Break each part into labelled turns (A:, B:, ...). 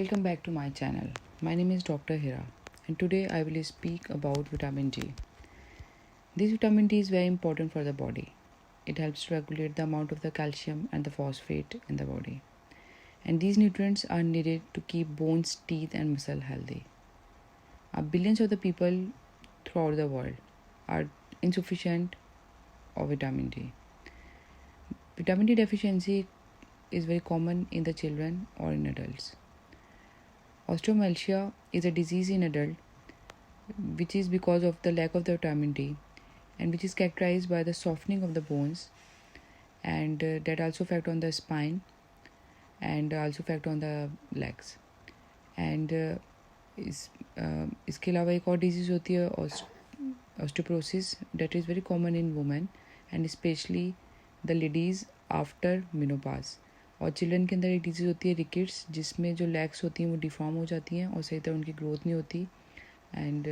A: Welcome back to my channel. My name is Dr. Hira and today I will speak about vitamin D. This vitamin D is very important for the body. It helps to regulate the amount of the calcium and the phosphate in the body. And these nutrients are needed to keep bones, teeth and muscle healthy. Billions of the people throughout the world are insufficient of vitamin D. Vitamin D deficiency is very common in the children or in adults. Osteomalcia is a disease in adults which is because of the lack of the vitamin D and which is characterized by the softening of the bones and that also affect on the spine and also affect on the legs. And इसके अलावा एक और disease होती है osteoporosis that is very common in women and especially the ladies after menopause. और children के अंदर एक डिजीज़ होती है रिकेट्स जिसमें जो लेग्स होती हैं वो डिफॉर्म हो जाती हैं और सही तरह उनकी ग्रोथ नहीं होती and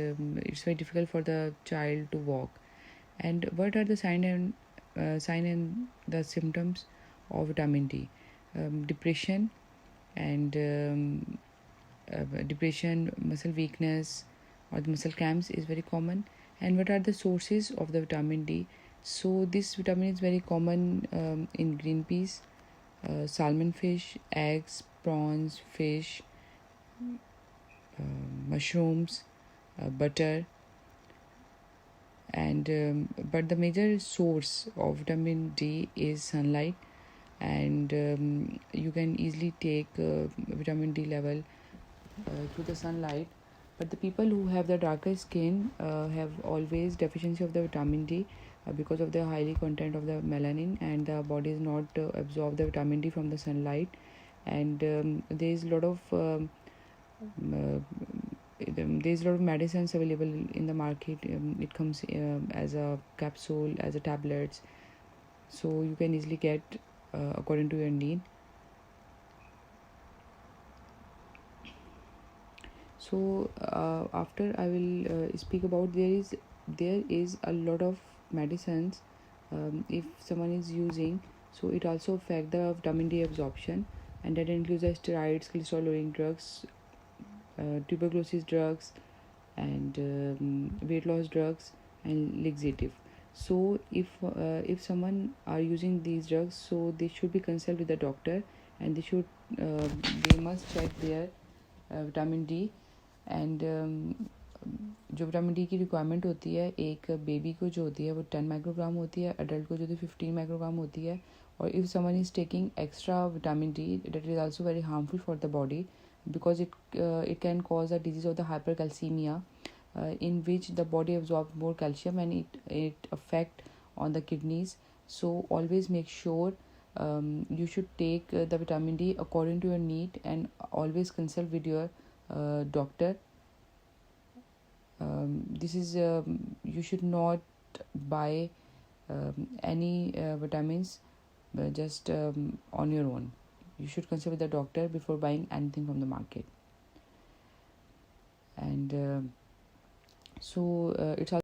A: it's very difficult for the child to walk. And what are the sign and the symptoms of vitamin D? Depression and depression, muscle weakness or the muscle cramps is very common. And what are the sources of the vitamin D? So this vitamin is very common in green peas, salmon fish, eggs, prawns, fish, mushrooms, butter. And but the major source of vitamin D is sunlight, and you can easily take vitamin D level through the sunlight. But the people who have the darker skin have always deficiency of the vitamin D because of the highly content of the melanin, and the body is not absorb the vitamin D from the sunlight. And there is a lot of there's a lot of medicines available in the market. It comes as a capsule, as a tablets, so you can easily get according to your need. So after I will speak about there is a lot of medicines if someone is using, so it also affect the vitamin D absorption, and that includes the steroids, cholesterol lowering drugs, tuberculosis drugs, and weight loss drugs and laxative. So if someone are using these drugs, so they should be consult with the doctor, and they must check their vitamin D. And जो vitamin D की requirement होती है एक baby को जो होती है वो 10 माइक्रोग्राम होती है, अडल्ट को जो 15 माइक्रोग्राम होती है. और if someone is taking extra vitamin D that is also very harmful for the body because it can cause a disease of the hypercalcemia in which the body absorbs more calcium and it affect on the kidneys. So always make sure you should take the vitamin D according to your need, and always consult with your doctor. This is you should not buy any vitamins just on your own. You should consult with the doctor before buying anything from the market. And so it's also